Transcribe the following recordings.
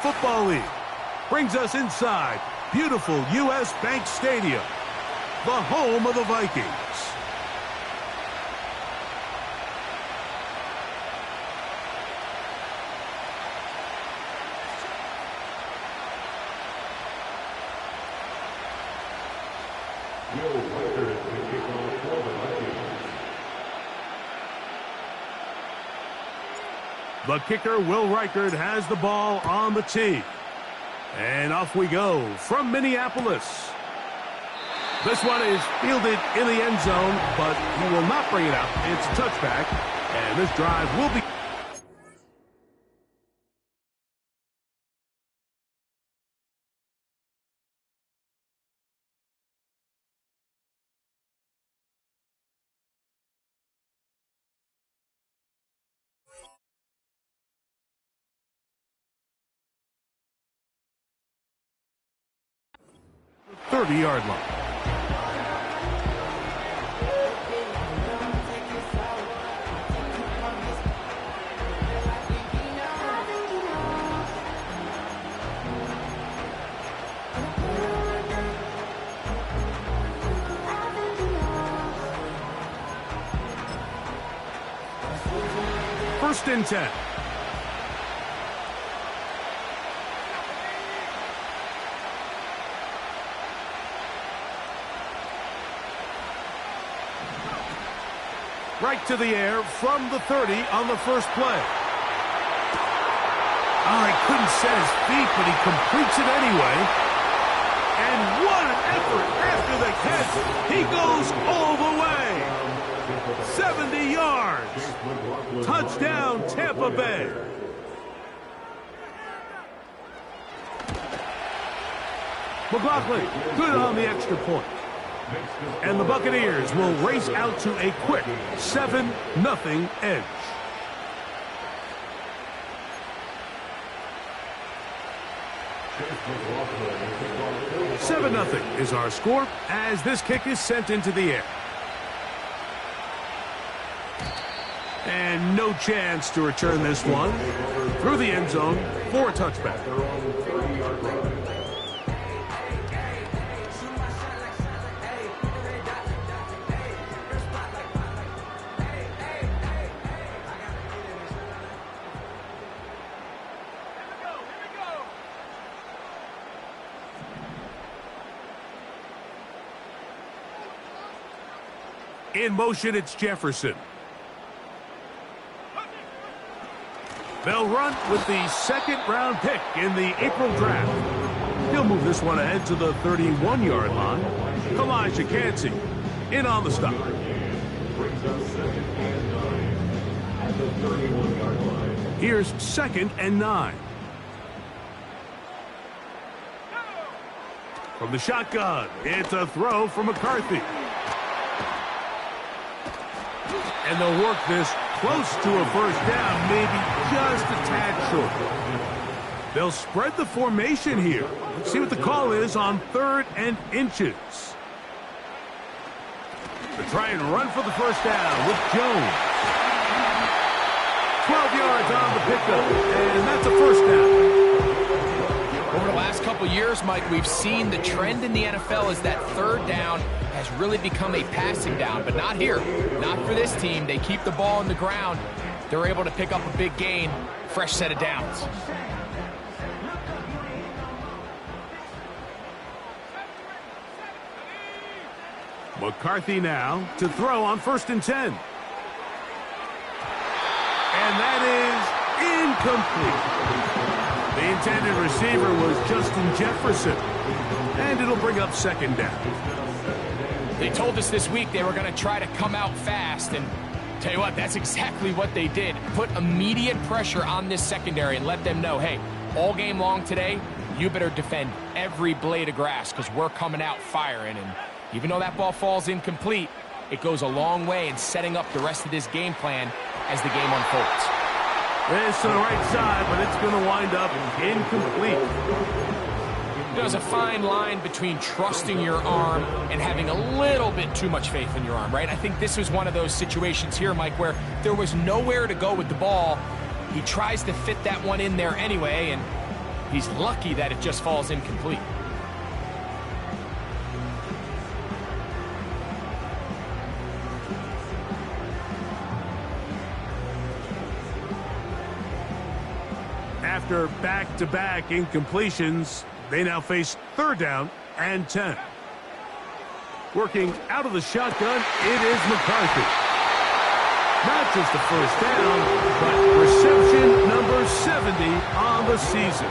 Football League brings us inside beautiful U.S. Bank Stadium, the home of the Vikings. The kicker, Will Reichard, has the ball on the tee. And off we go from Minneapolis. This one is fielded in the end zone, but he will not bring it out. It's a touchback, and this drive will be... the 30-yard line. First and 10. Right to the air from the 30 on the first play. Oh, he couldn't set his feet, but he completes it anyway. And what an effort after the catch. He goes all the way. 70 yards. Touchdown, Tampa Bay. McLaughlin, good on the extra point. And the Buccaneers will race out to a quick 7-0 edge. Seven 0 is our score as this kick is sent into the air. And no chance to return this one through the end zone for a touchback. In motion, it's Jefferson. They'll run with the second-round pick in the April draft. He'll move this one ahead to the 31-yard line. Elijah Cansey in on the stop. Here's 2nd and 9. From the shotgun, it's a throw from McCarthy. And they'll work this close to a first down, maybe just a tad short. They'll spread the formation here. Let's see what the call is on 3rd and inches. They try and run for the first down with Jones. 12 yards on the pickup, and that's a first down. Over the last couple years, Mike, we've seen the trend in the NFL is that 3rd down has really become a passing down, but not here. Not for this team. They keep the ball on the ground. They're able to pick up a big gain. Fresh set of downs. McCarthy now to throw on 1st and 10. And that is incomplete. The intended receiver was Justin Jefferson. And it'll bring up 2nd down. They told us this week they were going to try to come out fast, and tell you what, that's exactly what they did. Put immediate pressure on this secondary and let them know, hey, all game long today, you better defend every blade of grass because we're coming out firing. And even though that ball falls incomplete, it goes a long way in setting up the rest of this game plan as the game unfolds. It's to the right side, but it's going to wind up incomplete. There's a fine line between trusting your arm and having a little bit too much faith in your arm, right? I think this was one of those situations here, Mike, where there was nowhere to go with the ball. He tries to fit that one in there anyway, and He's lucky that it just falls incomplete. After back-to-back incompletions, they now face 3rd down and 10. Working out of the shotgun, it is McCarthy. Not just a first down, but reception number 70 on the season.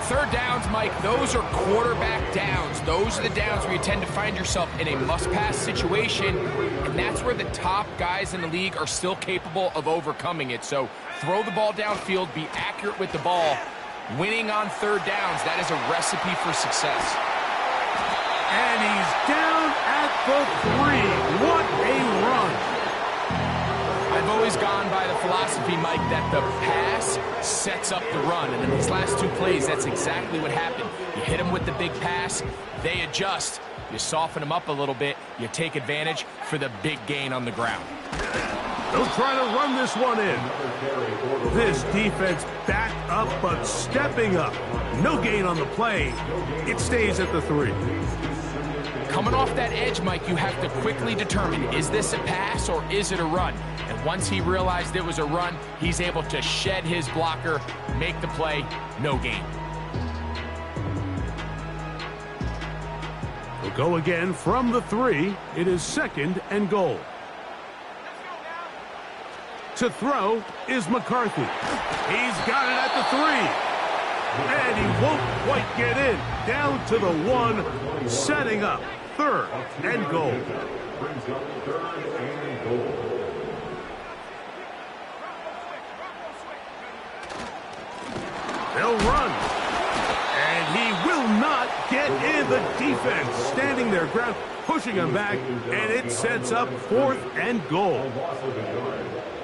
3rd downs, Mike, those are quarterback downs. Those are the downs where you tend to find yourself in a must-pass situation, and that's where the top guys in the league are still capable of overcoming it. So throw the ball downfield, be accurate with the ball. Winning on 3rd downs, that is a recipe for success. And he's down at the 3. What a run. I've always gone by the philosophy, Mike, that the pass sets up the run. And in these last 2 plays, that's exactly what happened. You hit them with the big pass, they adjust. You soften them up a little bit, you take advantage for the big gain on the ground. They'll try to run this one in. This defense back up, but stepping up. No gain on the play. It stays at the 3. Coming off that edge, Mike, you have to quickly determine, is this a pass or is it a run? And once he realized it was a run, he's able to shed his blocker, make the play, no gain. We'll go again from the 3. It is 2nd and goal. To throw is McCarthy. He's got it at the 3. And he won't quite get in. Down to the 1, setting up 3rd and goal. They'll run. And he will not get in. The defense standing their ground, pushing him back, and it sets up 4th and goal.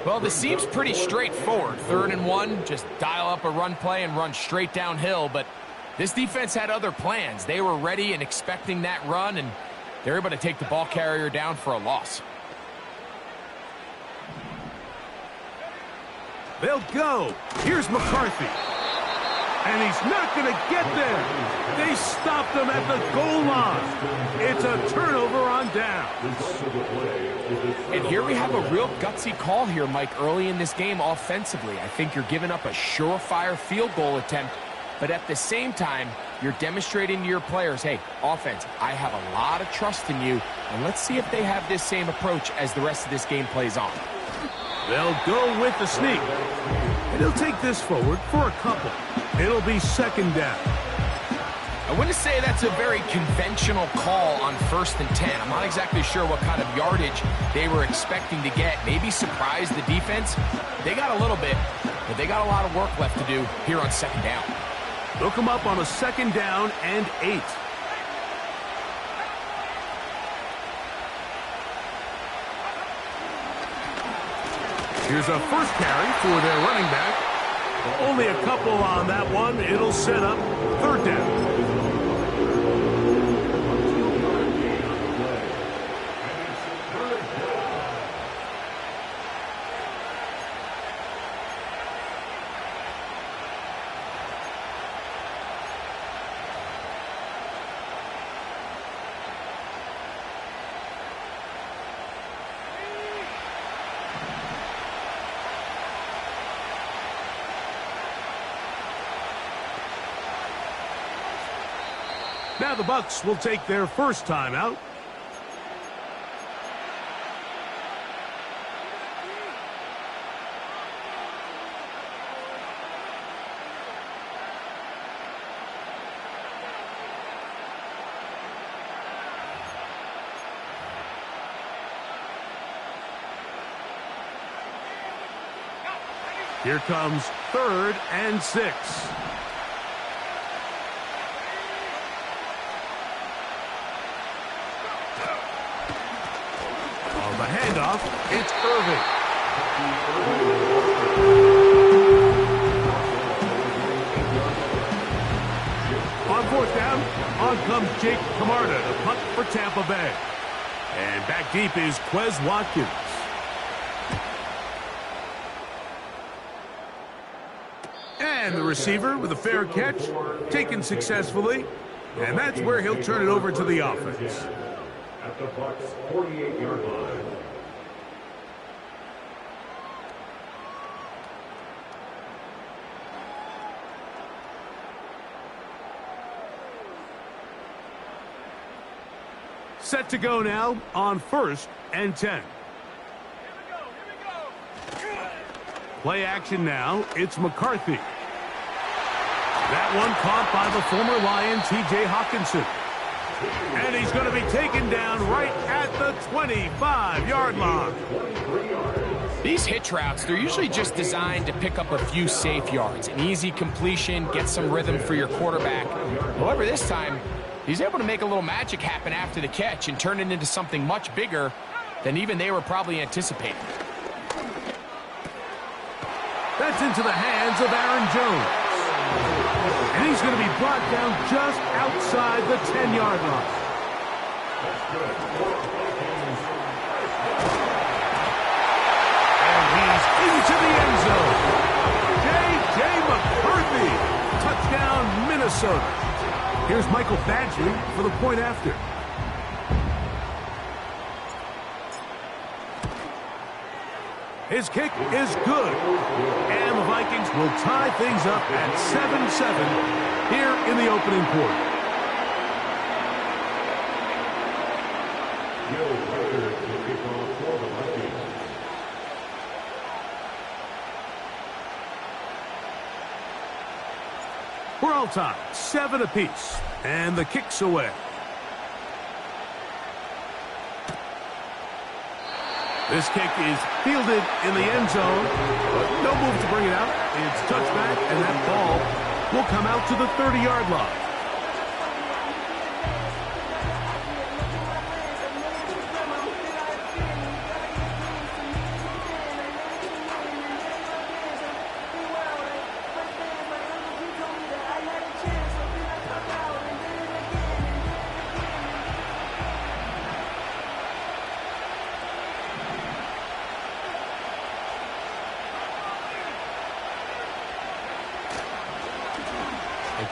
Well, this seems pretty straightforward. 3rd and 1, just dial up a run play and run straight downhill. But this defense had other plans. They were ready and expecting that run, and they're able to take the ball carrier down for a loss. They'll go. Here's McCarthy. And he's not going to get there. They stopped him at the goal line. It's a turnover on down. And here we have a real gutsy call here, Mike, early in this game offensively. I think you're giving up a surefire field goal attempt, but at the same time, you're demonstrating to your players, hey, offense, I have a lot of trust in you, and let's see if they have this same approach as the rest of this game plays on. They'll go with the sneak. And he'll take this forward for a couple. It'll be 2nd down. I wouldn't say that's a very conventional call on 1st and 10. I'm not exactly sure what kind of yardage they were expecting to get. Maybe surprise the defense. They got a little bit, but they got a lot of work left to do here on 2nd down. They'll come up on a 2nd down and 8. Here's a first carry for their running back. Only a couple on that one. It'll set up 3rd down. Now the Bucs will take their first timeout. Here comes 3rd and 6. On the handoff, it's Irving. On 4th down, on comes Jake Camarda to punt for Tampa Bay. And back deep is Quez Watkins. And the receiver with a fair catch, taken successfully. And that's where he'll turn it over to the offense. At the Bucs 48-yard line. Set to go now on 1st and 10. Play action now. It's McCarthy. That one caught by the former Lion, T.J. Hawkinson. And he's going to be taken down right at the 25-yard line. These hitch routes, they're usually just designed to pick up a few safe yards. An easy completion, get some rhythm for your quarterback. However, this time, he's able to make a little magic happen after the catch and turn it into something much bigger than even they were probably anticipating. That's into the hands of Aaron Jones. And he's going to be brought down just outside the 10-yard line. And he's into the end zone. J.J. McCarthy. Touchdown, Minnesota. Here's Michael Badgley for the point after. His kick is good. And the Vikings will tie things up at 7-7 here in the opening quarter. We're all tied, 7 apiece, and the kick's away. This kick is fielded in the end zone, but no move to bring it out. It's touchback, and that ball will come out to the 30-yard line.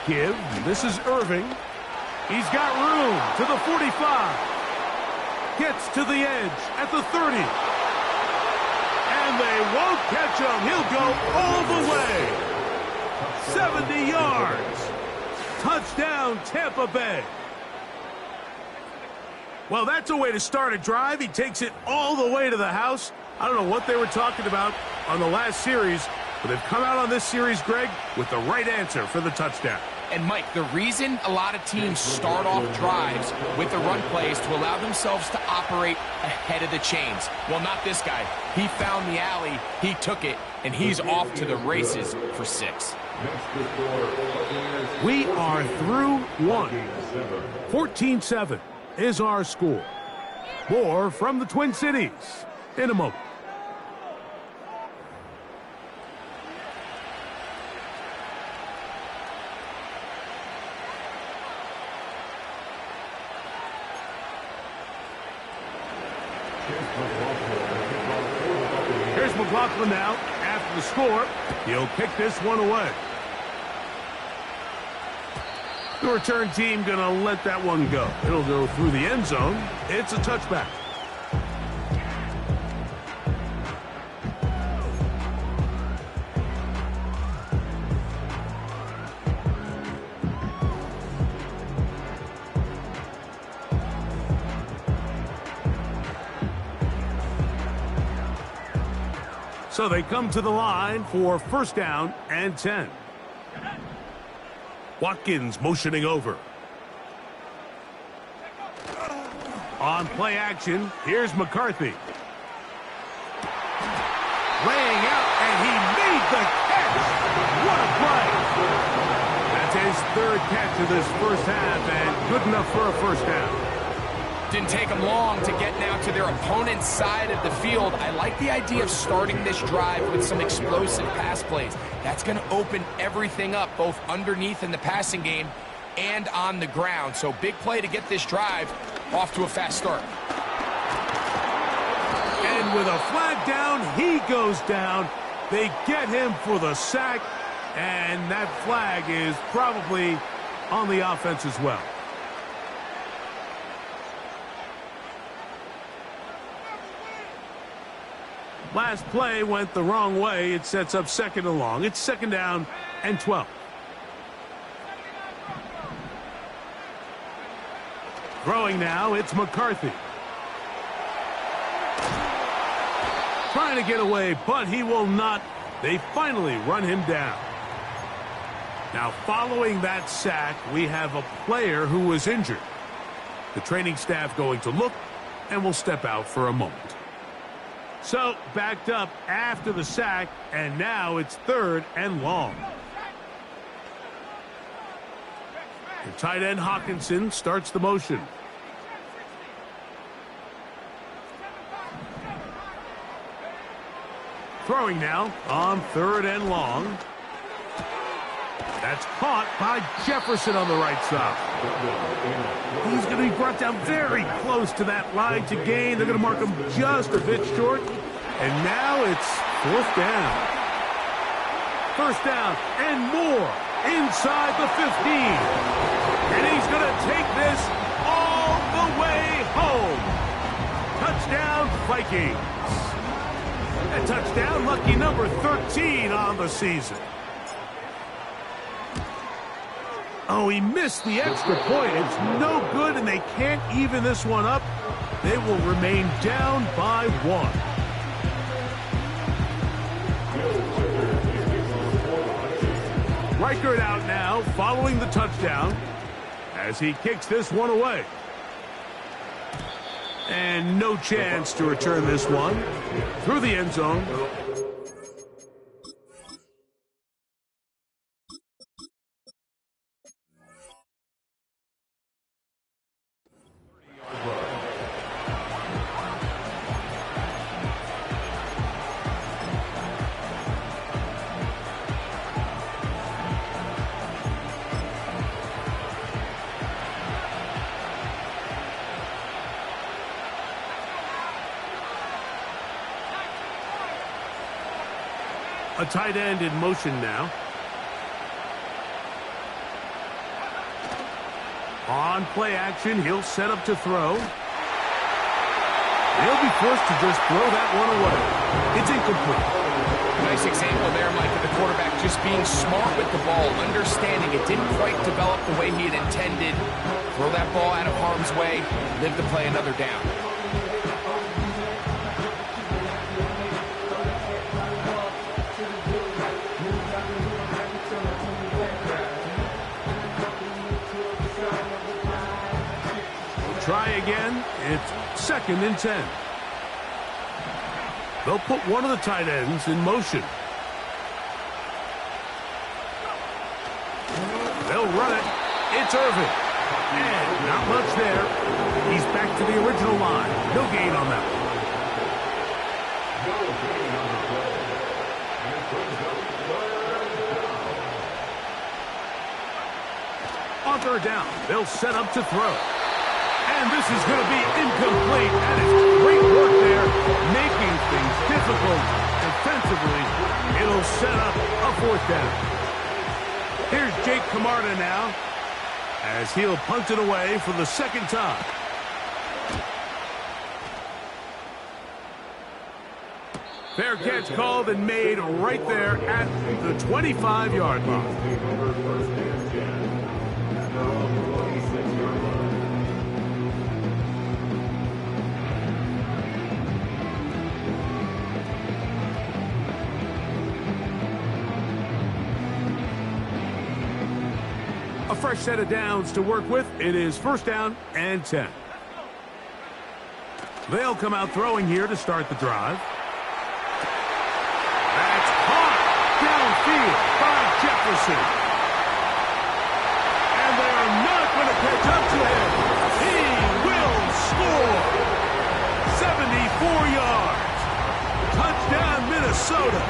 Give. This is Irving. He's got room to the 45. Gets to the edge at the 30. And they won't catch him. He'll go all the way. 70 yards. Touchdown, Tampa Bay. Well, that's a way to start a drive. He takes it all the way to the house. I don't know what they were talking about on the last series, but they've come out on this series, Greg, with the right answer for the touchdown. And, Mike, the reason a lot of teams start off drives with the run plays to allow themselves to operate ahead of the chains. Well, not this guy. He found the alley, he took it, and he's off to the races for 6. We are through 1. 14-7 is our score. More from the Twin Cities in a moment. Here's McLaughlin now. After the score, he'll kick this one away. The return team going to let that one go. It'll go through the end zone. It's a touchback. So they come to the line for 1st down and 10. Watkins motioning over. On play action, here's McCarthy. Laying out, and he made the catch. What a play. That's his 3rd catch of this first half, and good enough for a 1st down. Didn't take them long to get now to their opponent's side of the field. I like the idea of starting this drive with some explosive pass plays. That's going to open everything up, both underneath in the passing game and on the ground. So big play to get this drive off to a fast start. And with a flag down, he goes down. They get him for the sack. And that flag is probably on the offense as well. Last play went the wrong way. It sets up 2nd and long. It's 2nd down and 12. Throwing now, it's McCarthy. Trying to get away, but he will not. They finally run him down. Now, following that sack, we have a player who was injured. The training staff going to look and will step out for a moment. So, backed up after the sack, and now it's 3rd and long. The tight end Hawkinson starts the motion. Throwing now on 3rd and long. That's caught by Jefferson on the right side. He's going to be brought down very close to that line to gain. They're going to mark him just a bit short. And now it's 4th down. 1st down and more inside the 15. And he's going to take this all the way home. Touchdown, Vikings. A touchdown, lucky number 13 on the season. Oh, he missed the extra point. It's no good, and they can't even this one up. They will remain down by 1. Reichard out now, following the touchdown, as he kicks this one away. And no chance to return this one through the end zone. A tight end in motion now. On play action, he'll set up to throw. He'll be forced to just throw that one away. It's incomplete. Nice example there, Mike, of the quarterback just being smart with the ball, understanding it didn't quite develop the way he had intended. Throw that ball out of harm's way, live to play another down. Try again. It's 2nd and 10. They'll put one of the tight ends in motion. They'll run it. It's Irvin. And not much there. He's back to the original line. No gain on that one. On 3rd down, they'll set up to throw. And this is going to be incomplete. That is great work there, making things difficult defensively. It'll set up a 4th down. Here's Jake Camarda now, as he'll punt it away for the 2nd time. Fair catch called and made right there at the 25-yard line. A fresh set of downs to work with. It is 1st down and 10. They'll come out throwing here to start the drive. That's caught downfield by Jefferson. And they are not going to catch up to him. He will score. 74 yards. Touchdown, Minnesota.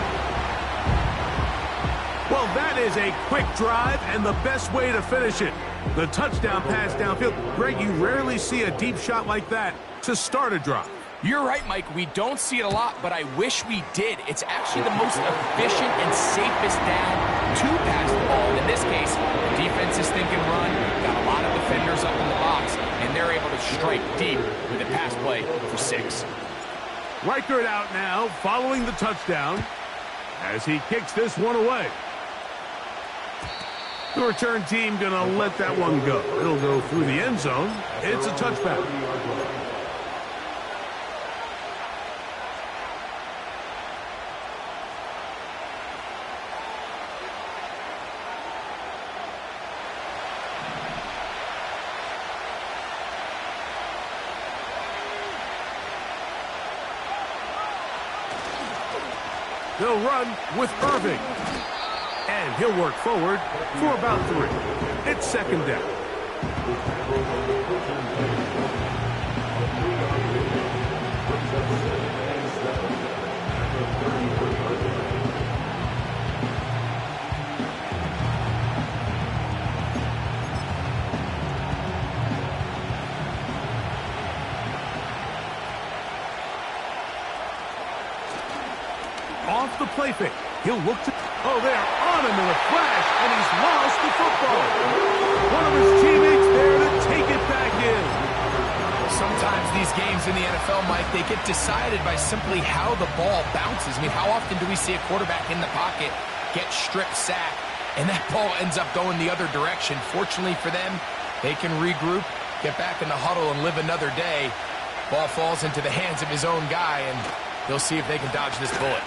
Well, that is a quick drive and the best way to finish it. The touchdown pass downfield. Greg, you rarely see a deep shot like that to start a drive. You're right, Mike. We don't see it a lot, but I wish we did. It's actually the most efficient and safest down to to pass the ball. And in this case, the defense is thinking run, got a lot of defenders up in the box, and they're able to strike deep with a pass play for 6. Reichert out now, following the touchdown, as he kicks this one away. The return team going to let that one go. It'll go through the end zone. It's a touchback. They'll run with Irving. And he'll work forward for about 3. It's second down. Off the play fake. He'll look to... Oh, they're on him in a flash, and he's lost the football. One of his teammates there to take it back in. Sometimes these games in the NFL, Mike, they get decided by simply how the ball bounces. I mean, how often do we see a quarterback in the pocket get strip sacked, and that ball ends up going the other direction? Fortunately for them, they can regroup, get back in the huddle, and live another day. Ball falls into the hands of his own guy, and they'll see if they can dodge this bullet.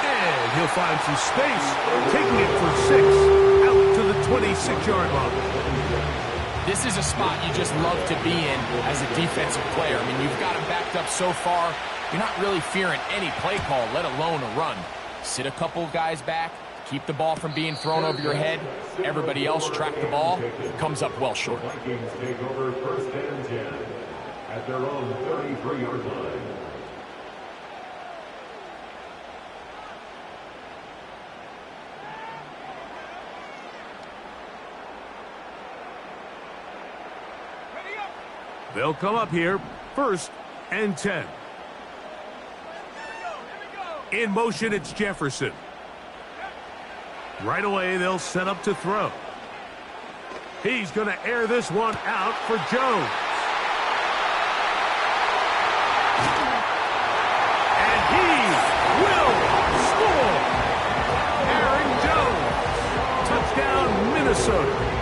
And he'll find some space, taking it for 6, out to the 26-yard line. This is a spot you just love to be in as a defensive player. I mean, you've got him backed up so far, you're not really fearing any play call, let alone a run. Sit a couple of guys back, keep the ball from being thrown over your head. Everybody else track the ball, comes up well short. Vikings take over 1st and 10 at their own 33-yard line. They'll come up here, 1st and 10. In motion, it's Jefferson. Right away, they'll set up to throw. He's going to air this one out for Jones. And he will score! Aaron Jones. Touchdown, Minnesota.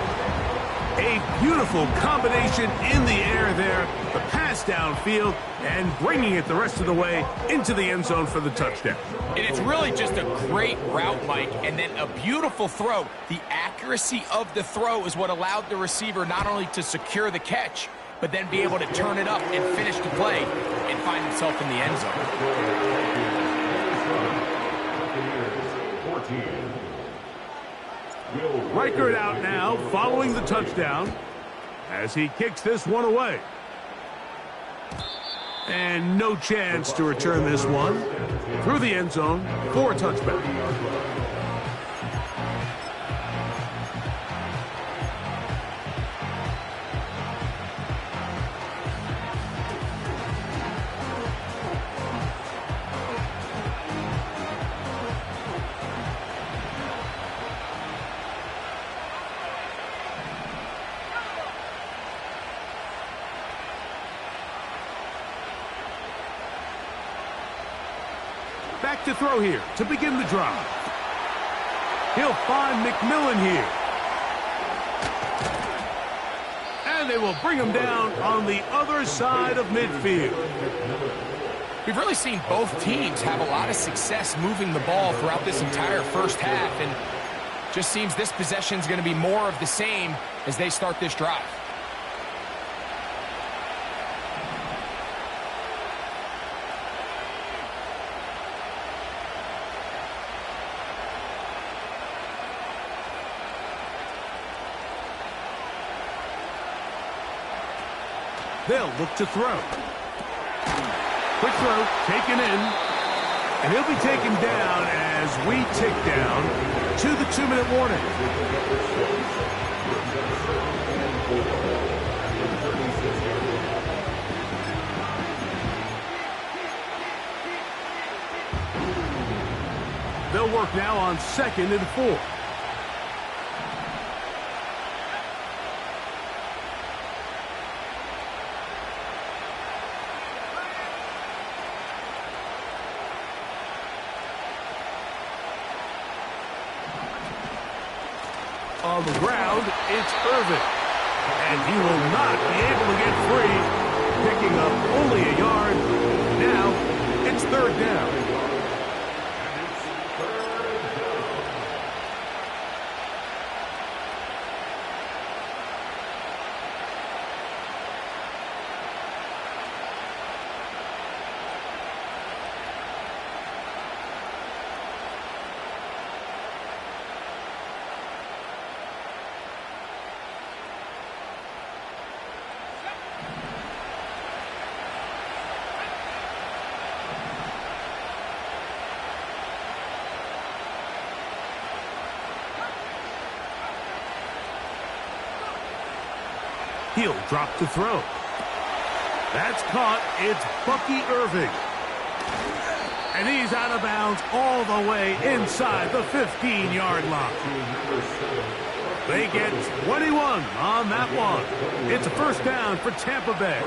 A beautiful combination in the air there. The pass downfield and bringing it the rest of the way into the end zone for the touchdown. And it's really just a great route, Mike, and then a beautiful throw. The accuracy of the throw is what allowed the receiver not only to secure the catch, but then be able to turn it up and finish the play and find himself in the end zone. 14. Reichert out now, following the touchdown, as he kicks this one away. And no chance to return this one through the end zone for a touchback. Back to throw here to begin the drive. He'll find McMillan here. And they will bring him down on the other side of midfield. We've really seen both teams have a lot of success moving the ball throughout this entire first half, and just seems this possession is going to be more of the same as they start this drive. They'll look to throw. Quick throw, taken in. And he'll be taken down as we tick down to the 2-minute warning. They'll work now on 2nd and 4. On the ground, it's Irving. And he will not be able to get free, picking up only a yard. Now, it's 3rd down. He'll drop to throw. That's caught. It's Bucky Irving. And he's out of bounds all the way inside the 15-yard line. They get 21 on that one. It's a 1st down for Tampa Bay.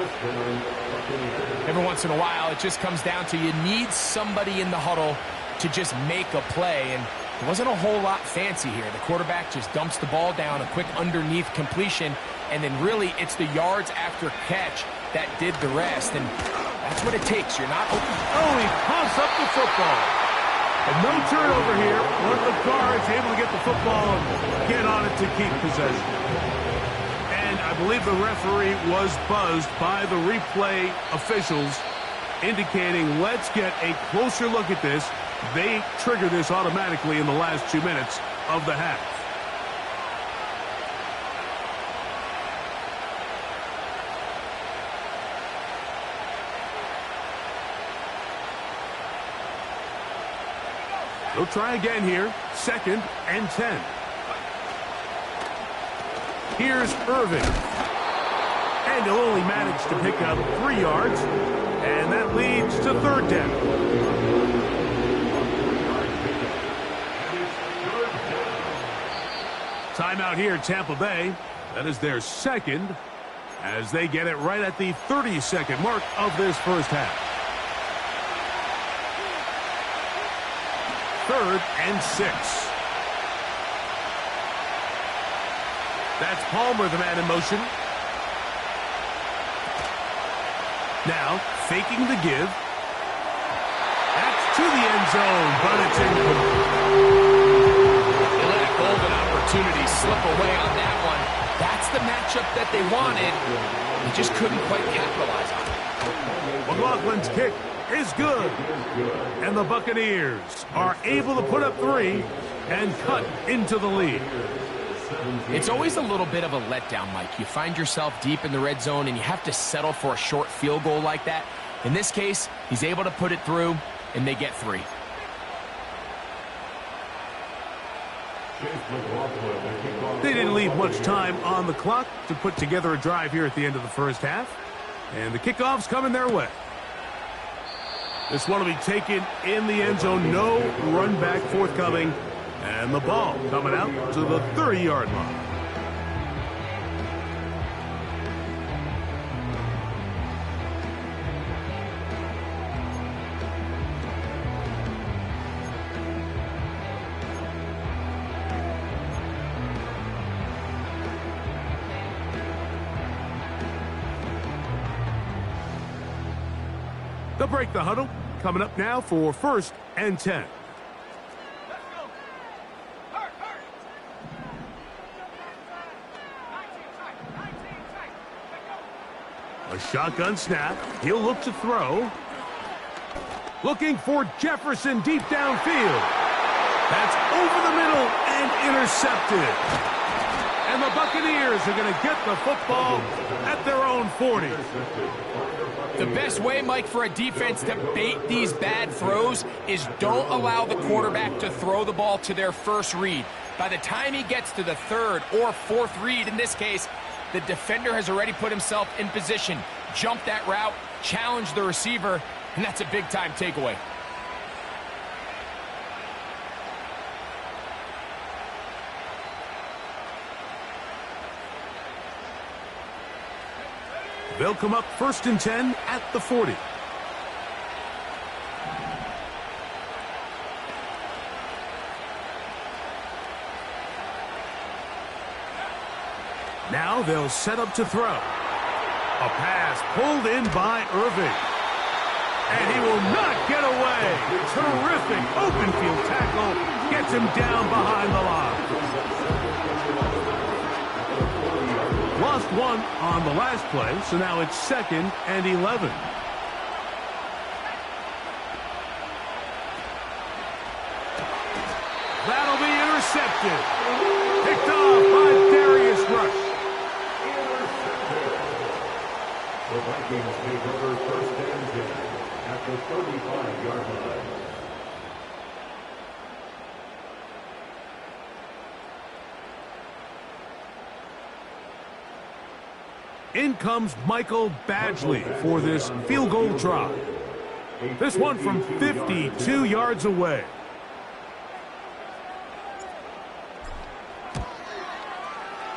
Every once in a while, it just comes down to you need somebody in the huddle to just make a play. And there wasn't a whole lot fancy here. The quarterback just dumps the ball down, a quick underneath completion, and then really it's the yards after catch that did the rest. And that's what it takes. You're not open. Oh, he pumps up the football. And no turnover here. One of the guards able to get the football and get on it to keep possession. And I believe the referee was buzzed by the replay officials, indicating let's get a closer look at this. They trigger this automatically in the last 2 minutes of the half. They'll try again here. 2nd and 10. Here's Irving. And he'll only manage to pick up 3 yards. And that leads to 3rd down. Timeout here, Tampa Bay. That is their 2nd as they get it right at the 30-second mark of this 1st half. 3rd and 6. That's Palmer, the man in motion. Now, faking the give. That's to the end zone, but it's incomplete. They let a golden opportunity slip away on that one. That's the matchup that they wanted. They just couldn't quite capitalize on it. McLaughlin's kick is good. And the Buccaneers are able to put up 3 and cut into the lead. It's always a little bit of a letdown, Mike. You find yourself deep in the red zone and you have to settle for a short field goal like that. In this case, he's able to put it through and they get 3. They didn't leave much time on the clock to put together a drive here at the end of the 1st half. And the kickoff's coming their way. This one will be taken in the end zone. No run back forthcoming. And the ball coming out to the 30-yard line. They'll break the huddle. Coming up now for 1st and 10. A shotgun snap. He'll look to throw. Looking for Jefferson deep downfield. That's over the middle and intercepted. And the Buccaneers are going to get the football at their own 40. The best way, Mike, for a defense to bait these bad throws is don't allow the quarterback to throw the ball to their first read. By the time he gets to the 3rd or 4th read, in this case, the defender has already put himself in position, jump that route, challenge the receiver, and that's a big-time takeaway. They'll come up 1st and 10 at the 40. Now they'll set up to throw. A pass pulled in by Irving. And he will not get away. Terrific open field tackle. Gets him down behind the line. Lost one on the last play, so now it's 2nd and 11. That'll be intercepted. Picked off by Darius Rush. The Vikings take over 1st and 10 at the 35-yard line. In comes Michael Badgley for this field goal try. This one from 52 yards away.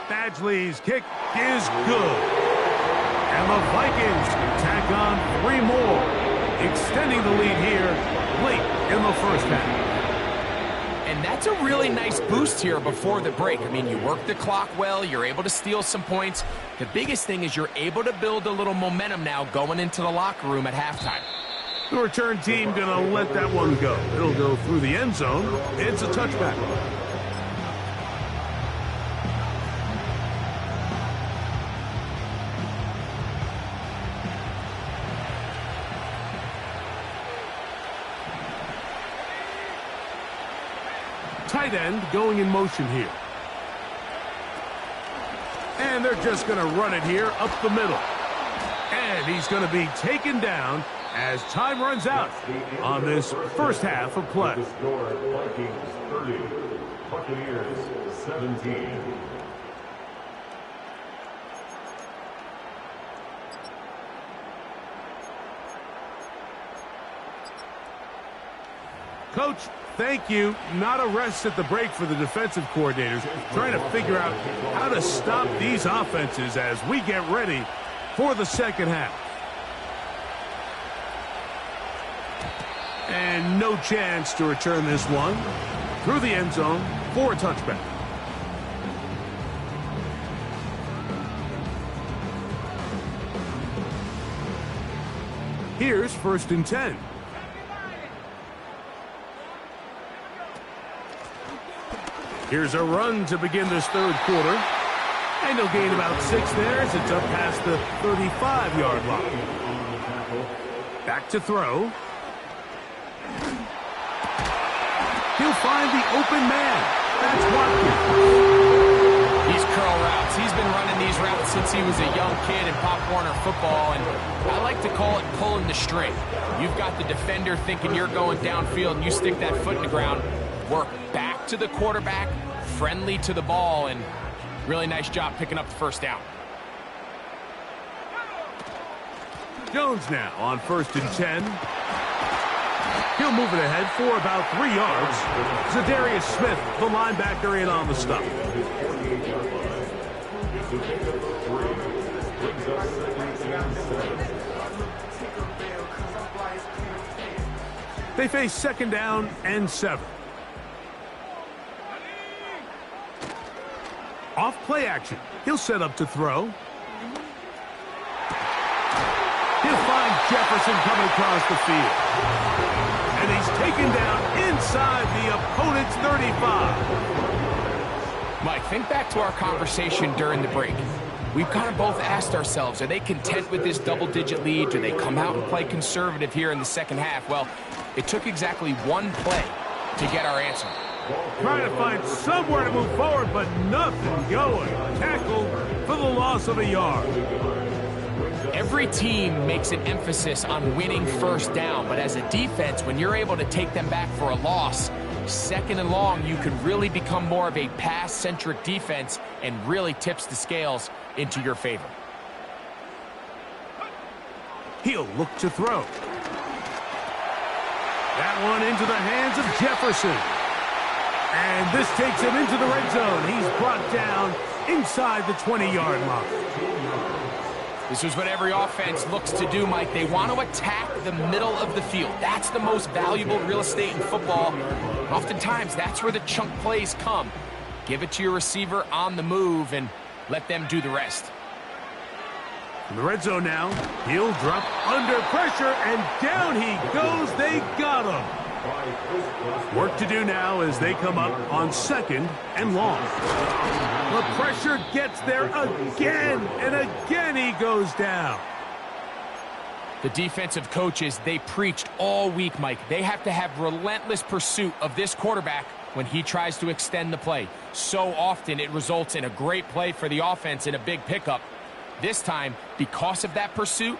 Badgley's kick is good. And the Vikings tack on 3 more, extending the lead here late in the 1st half. And that's a really nice boost here before the break. I mean, you work the clock well, you're able to steal some points. The biggest thing is you're able to build a little momentum now going into the locker room at halftime. The return team going to let that one go. It'll go through the end zone. It's a touchback. Tight end going in motion here. And they're just going to run it here up the middle. And he's going to be taken down as time runs out on this 1st half of play. The score, Vikings 30, Buccaneers 17. Coach, thank you. Not a rest at the break for the defensive coordinators, trying to figure out how to stop these offenses as we get ready for the 2nd half. And no chance to return this one through the end zone for a touchback. Here's 1st and 10. Here's a run to begin this 3rd quarter. And he'll gain about 6 there as it's up past the 35-yard line. Back to throw. He'll find the open man. That's Watkins. These curl routes, he's been running these routes since he was a young kid in Pop Warner football, and I like to call it pulling the string. You've got the defender thinking you're going downfield, and you stick that foot in the ground, work back to the quarterback, friendly to the ball, and really nice job picking up the 1st down. Jones now on 1st and 10. He'll move it ahead for about 3 yards. Zadarius Smith, the linebacker, in on the stop. They face 2nd down and 7. Off play action. He'll set up to throw. He'll find Jefferson coming across the field. And he's taken down inside the opponent's 35. Mike, think back to our conversation during the break. We've kind of both asked ourselves, are they content with this double-digit lead? Do they come out and play conservative here in the 2nd half? Well, it took exactly 1 play to get our answer. Trying to find somewhere to move forward, but nothing going. Tackled for the loss of a yard. Every team makes an emphasis on winning 1st down, but as a defense, when you're able to take them back for a loss, 2nd and long, you can really become more of a pass-centric defense and really tips the scales into your favor. He'll look to throw. That one into the hands of Jefferson. And this takes him into the red zone. He's brought down inside the 20-yard line. This is what every offense looks to do, Mike. They want to attack the middle of the field. That's the most valuable real estate in football. Oftentimes, that's where the chunk plays come. Give it to your receiver on the move and let them do the rest. In the red zone now, he'll drop under pressure, and down he goes. They got him. Work to do now as they come up on 2nd and long. The pressure gets there again, and again he goes down. The defensive coaches, they preached all week, Mike. They have to have relentless pursuit of this quarterback when he tries to extend the play. So often it results in a great play for the offense and a big pickup. This time, because of that pursuit,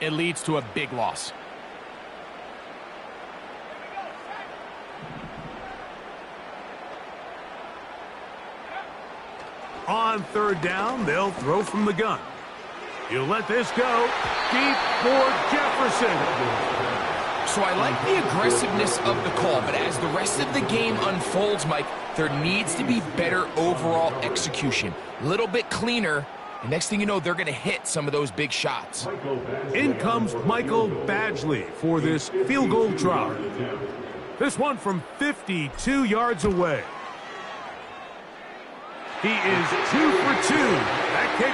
it leads to a big loss. On 3rd down, they'll throw from the gun. He'll let this go deep for Jefferson. So I like the aggressiveness of the call, but as the rest of the game unfolds, Mike, there needs to be better overall execution. A little bit cleaner, and next thing you know, they're going to hit some of those big shots. In comes Michael Badgley for this field goal try. This one from 52 yards away. He is 2 for 2. That kick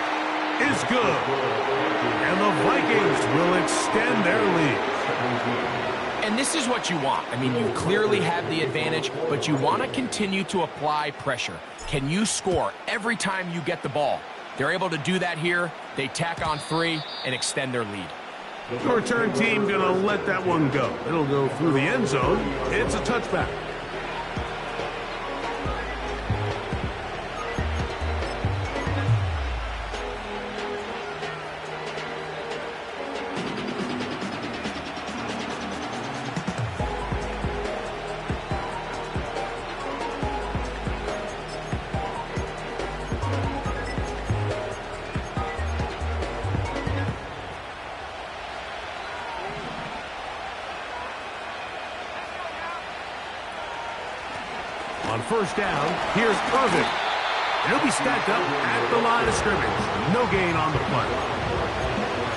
is good. And the Vikings will extend their lead. And this is what you want. I mean, you clearly have the advantage, but you want to continue to apply pressure. Can you score every time you get the ball? They're able to do that here. They tack on 3 and extend their lead. The return team going to let that one go. It'll go through the end zone. It's a touchback. On 1st down, here's Irvin. He'll be stacked up at the line of scrimmage. No gain on the play.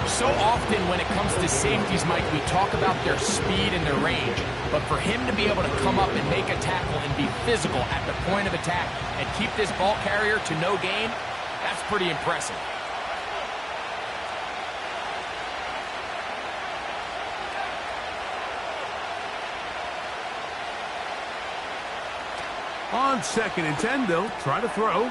So often when it comes to safeties, Mike, we talk about their speed and their range. But for him to be able to come up and make a tackle and be physical at the point of attack and keep this ball carrier to no gain, that's pretty impressive. On 2nd and 10, they'll try to throw.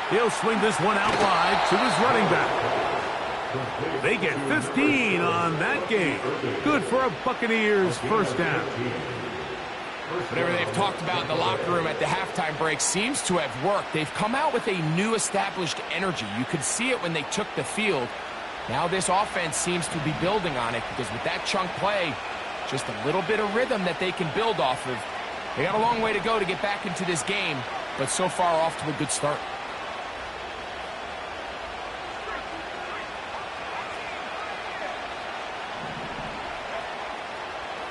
He'll swing this one out wide to his running back. They get 15 on that game. Good for a Buccaneers 1st down. Whatever they've talked about in the locker room at the halftime break seems to have worked. They've come out with a new established energy. You could see it when they took the field. Now this offense seems to be building on it because with that chunk play, just a little bit of rhythm that they can build off of. They got a long way to go to get back into this game, but so far off to a good start.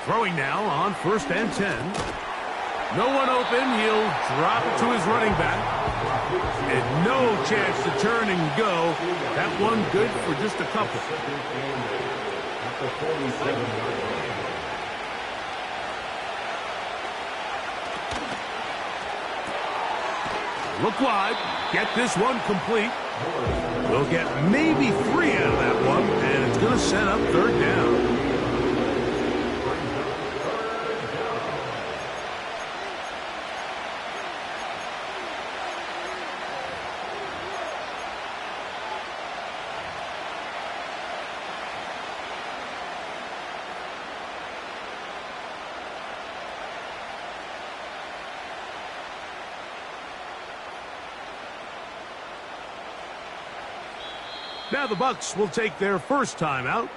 Throwing now on 1st and 10. No one open. He'll drop it to his running back. And no chance to turn and go. That one good for just a couple. Look wide. Get this one complete. We'll get maybe 3 out of that one, and it's going to set up 3rd down. Now the Bucs will take their first time out.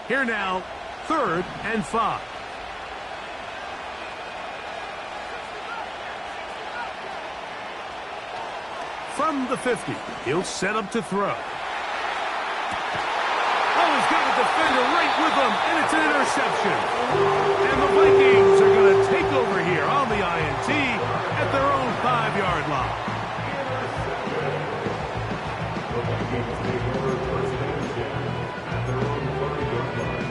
Here now, 3rd and 5. From the 50, he'll set up to throw. Oh, he's got a defender right with him, and it's an interception. And the Vikings are going to take over here on the INT at their own 5-yard line. The Vikings take over first and 10 at their own 5-yard line.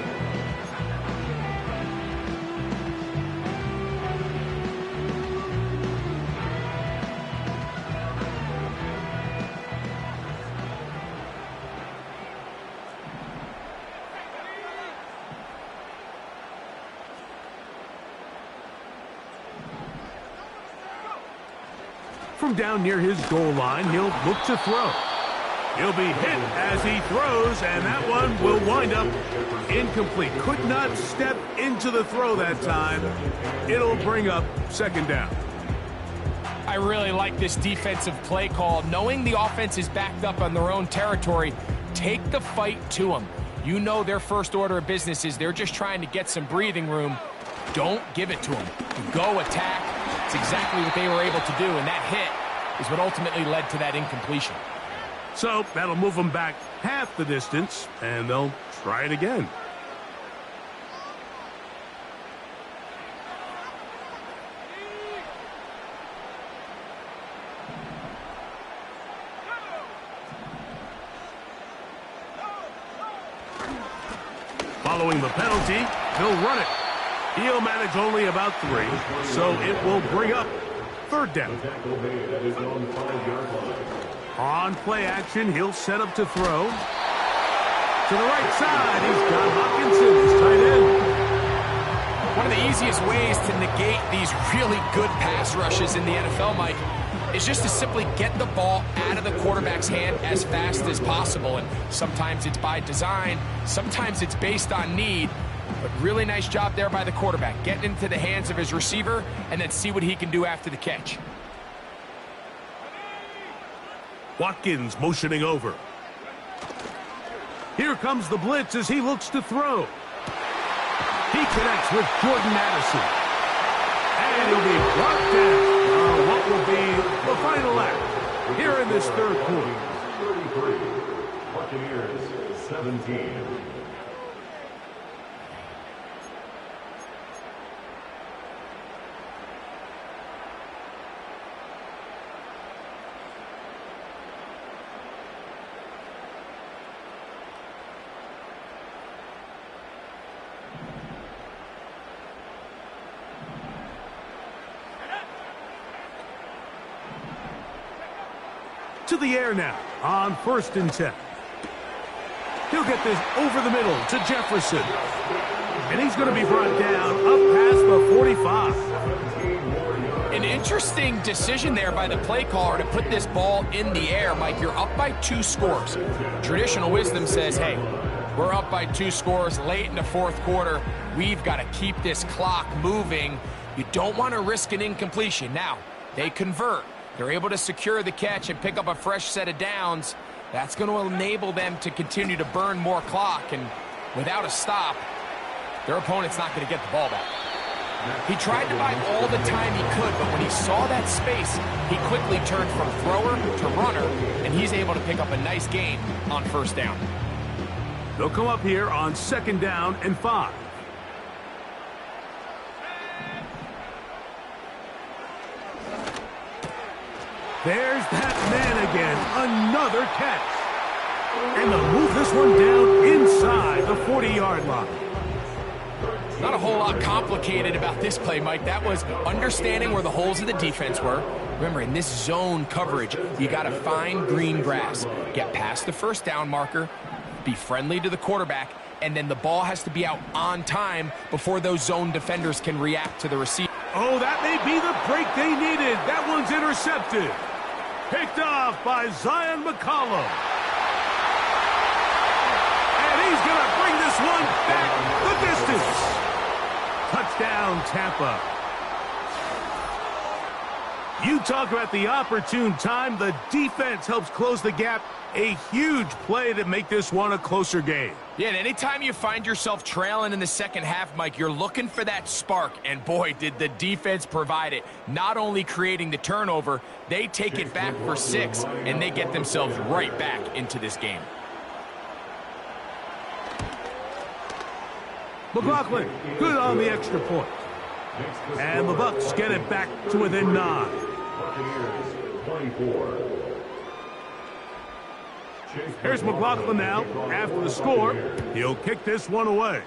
From down near his goal line, he'll look to throw. He'll be hit as he throws, and that one will wind up incomplete. Could not step into the throw that time. It'll bring up 2nd down. I really like this defensive play call. Knowing the offense is backed up on their own territory, take the fight to them. You know their first order of business is they're just trying to get some breathing room. Don't give it to them. Go attack. It's exactly what they were able to do, and that hit is what ultimately led to that incompletion. So that'll move them back half the distance, and they'll try it again. Following the penalty, they'll run it. He'll manage only about 3, so it will bring up 3rd down. On play action, he'll set up to throw. To the right side, he's got Hockenson, his tight end. One of the easiest ways to negate these really good pass rushes in the NFL, Mike, is just to simply get the ball out of the quarterback's hand as fast as possible. And sometimes it's by design, sometimes it's based on need. But really nice job there by the quarterback, getting into the hands of his receiver and then see what he can do after the catch. Watkins motioning over. Here comes the blitz as he looks to throw. He connects with Jordan Addison. And he'll be brought down on what will be the final act here in this 3rd quarter. 33, Buccaneers 17. To the air now on 1st and 10. He'll get this over the middle to Jefferson. And he's going to be brought down up past the 45. An interesting decision there by the play caller to put this ball in the air. Mike, you're up by 2 scores. Traditional wisdom says, hey, we're up by 2 scores late in the 4th quarter. We've got to keep this clock moving. You don't want to risk an incompletion. Now, they convert. They're able to secure the catch and pick up a fresh set of downs. That's going to enable them to continue to burn more clock. And without a stop, their opponent's not going to get the ball back. He tried to buy all the time he could, but when he saw that space, he quickly turned from thrower to runner, and he's able to pick up a nice gain on 1st down. They'll come up here on 2nd down and 5. There's that man again. Another catch. And they'll move this one down inside the 40-yard line. Not a whole lot complicated about this play, Mike. That was understanding where the holes of the defense were. Remember, in this zone coverage, you got to find green grass. Get past the 1st down marker, be friendly to the quarterback, and then the ball has to be out on time before those zone defenders can react to the receiver. Oh, that may be the break they needed. That one's intercepted. Picked off by Zion McCollum. And he's going to bring this one back the distance. Touchdown, Tampa. You talk about the opportune time. The defense helps close the gap. A huge play to make this one a closer game. Yeah, and anytime you find yourself trailing in the second half, Mike, you're looking for that spark. And boy, did the defense provide it. Not only creating the turnover, they take it back for 6, and they get themselves right back into this game. McLaughlin, good on the extra point. And the Bucks get it back to within 9. Buccaneers 24. Here's McLaughlin now. After the score, he'll kick this one away.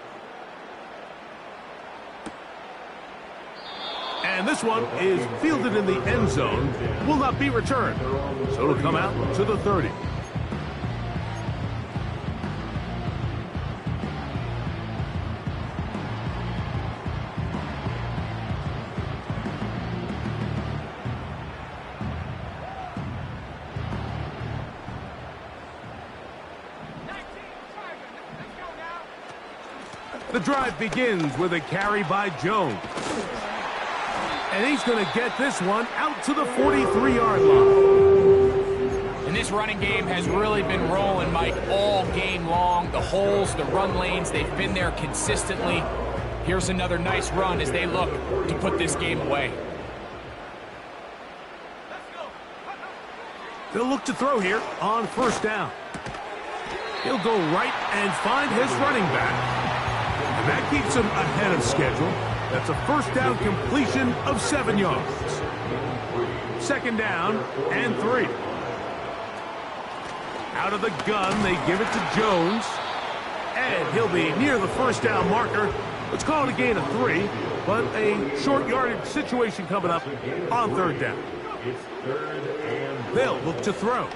And this one is fielded in the end zone. Will not be returned. So it'll come out to the 30. The drive begins with a carry by Jones. And he's going to get this one out to the 43-yard line. And this running game has really been rolling, Mike, all game long. The holes, the run lanes, they've been there consistently. Here's another nice run as they look to put this game away. They'll look to throw here on first down. He'll go right and find his running back. And that keeps him ahead of schedule. That's a first down completion of 7 yards. Second down and 3. Out of the gun, they give it to Jones. And he'll be near the first down marker. Let's call it a gain of 3, but a short yardage situation coming up on third down. They'll look to throw.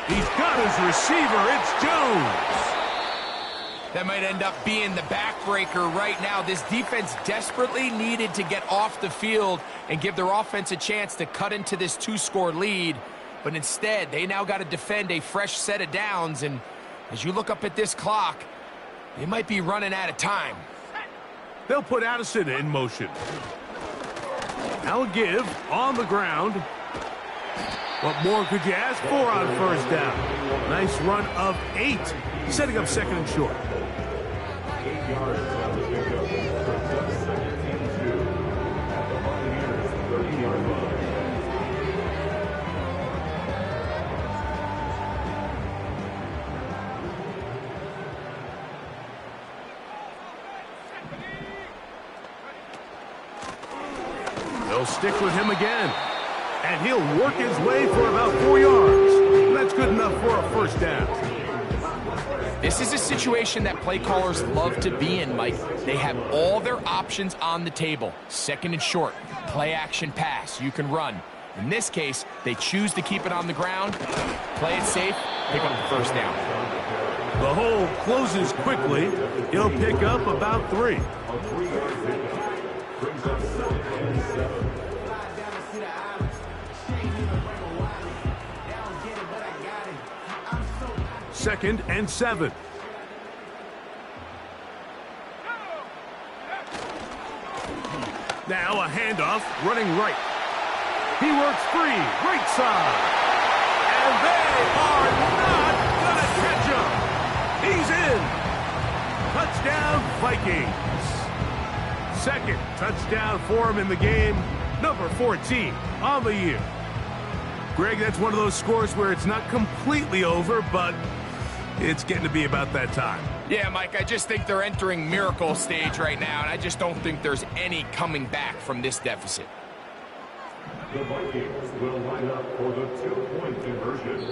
He's got his receiver. It's Jones. That might end up being the backbreaker right now. This defense desperately needed to get off the field and give their offense a chance to cut into this 2-score lead. But instead, they now got to defend a fresh set of downs. And as you look up at this clock, they might be running out of time. They'll put Addison in motion. Now a give on the ground. What more could you ask for on first down? Nice run of 8, setting up second and short. 8 yards on the pickup. Second and 2 at the Buccaneers 30-yard line. They'll stick with him again. And he'll work his way for about 4 yards. That's good enough for a first down. This is a situation that play callers love to be in, Mike. They have all their options on the table. Second and short, play action pass, you can run. In this case, they choose to keep it on the ground, play it safe, pick up the first down. The hole closes quickly. He'll pick up about 3. Second and 7. Now a handoff, running right. He works free, right side. And they are not going to catch him. He's in. Touchdown, Vikings. Second touchdown for him in the game. Number 14 on the year. Greg, that's one of those scores where it's not completely over, but it's getting to be about that time. Yeah, Mike, I just think they're entering miracle stage right now, and I just don't think there's any coming back from this deficit. The Vikings will line up for the 2-point conversion.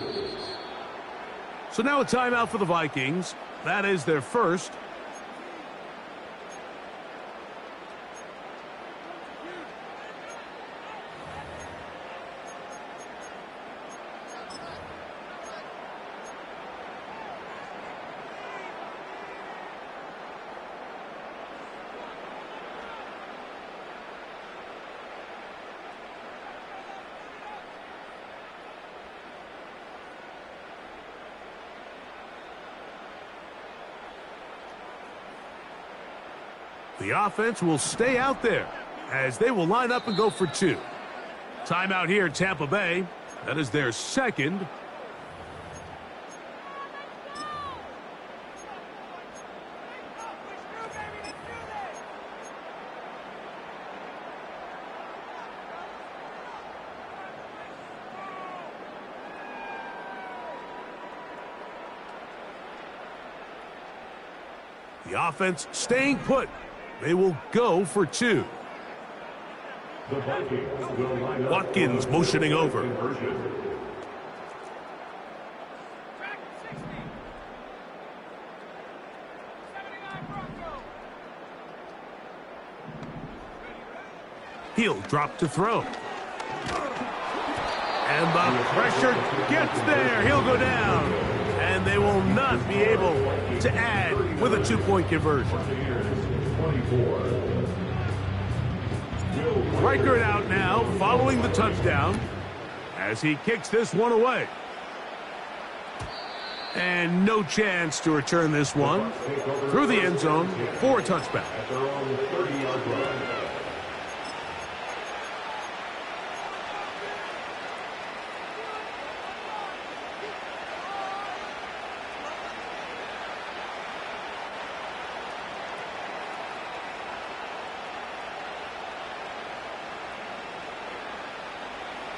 So now a timeout for the Vikings. That is their first. The offense will stay out there as they will line up and go for 2. Timeout here, Tampa Bay. That is their second. The offense staying put. They will go for 2. The Vikings will line up Watkins motioning over. He'll drop to throw. And the pressure gets there. He'll go down. And they will not be able to add with a 2-point conversion. Reichert out now following the touchdown as he kicks this one away. And no chance to return this one through the end zone for a touchback. At their own 30-yard line.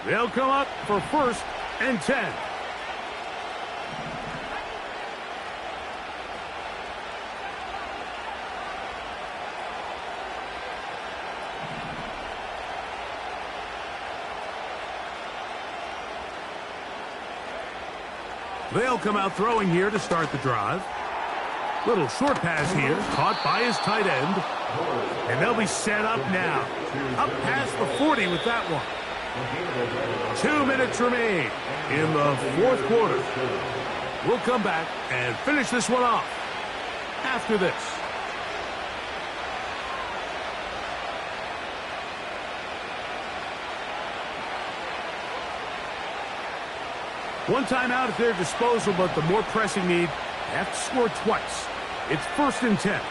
They'll come up for 1st and 10. They'll come out throwing here to start the drive. Little short pass here, caught by his tight end. And they'll be set up now. Up past the 40 with that one. 2 minutes remain in the 4th quarter. We'll come back and finish this one off after this. One timeout at their disposal, but the more pressing need, they have to score twice. It's 1st and 10.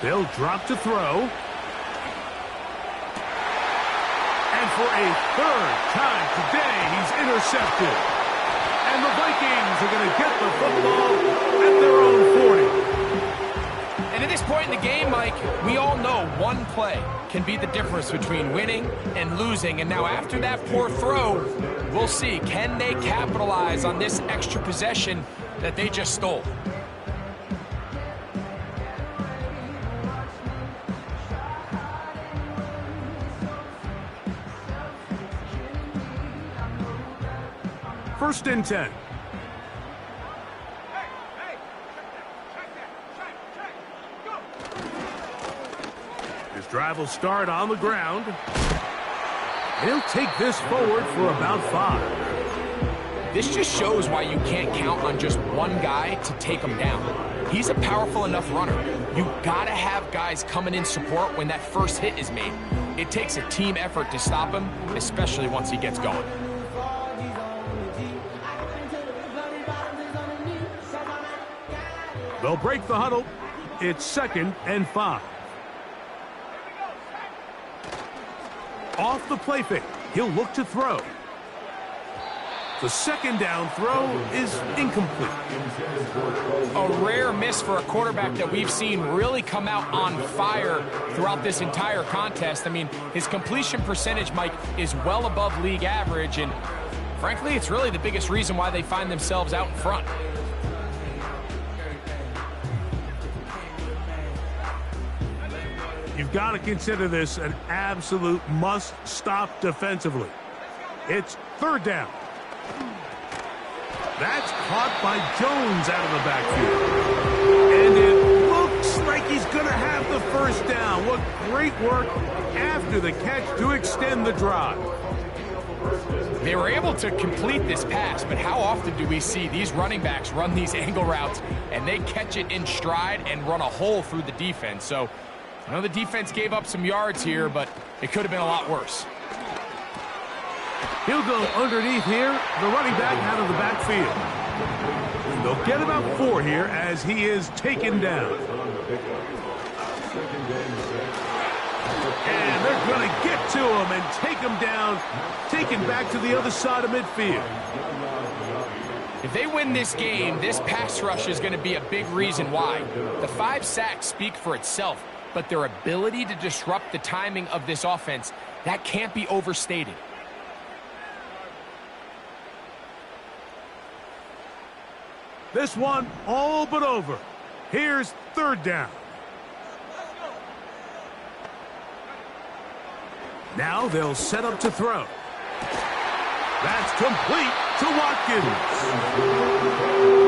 They'll drop to throw. And for a 3rd time today, he's intercepted. And the Vikings are going to get the football at their own 40. And at this point in the game, Mike, we all know one play can be the difference between winning and losing. And now after that poor throw, we'll see, can they capitalize on this extra possession that they just stole? First and 10. His drive will start on the ground. He'll take this forward for about 5. This just shows why you can't count on just one guy to take him down. He's a powerful enough runner. You gotta have guys coming in support when that first hit is made. It takes a team effort to stop him, especially once he gets going. They'll break the huddle. It's 2nd and 5. Off the play fake. He'll look to throw. The 2nd down throw is incomplete. A rare miss for a quarterback that we've seen really come out on fire throughout this entire contest. I mean, his completion percentage, Mike, is well above league average, and frankly, it's really the biggest reason why they find themselves out in front. You've got to consider this an absolute must-stop defensively. It's 3rd down. That's caught by Jones out of the backfield. And it looks like he's going to have the 1st down. What great work after the catch to extend the drive. They were able to complete this pass, but how often do we see these running backs run these angle routes and they catch it in stride and run a hole through the defense? So I know the defense gave up some yards here, but it could have been a lot worse. He'll go underneath here, the running back out of the backfield. They'll get about 4 here as he is taken down. And they're going to get to him and take him down, taken back to the other side of midfield. If they win this game, this pass rush is going to be a big reason why. The 5 sacks speak for itself, but their ability to disrupt the timing of this offense, that can't be overstated. This one all but over. Here's 3rd down. Now they'll set up to throw. That's complete to Watkins.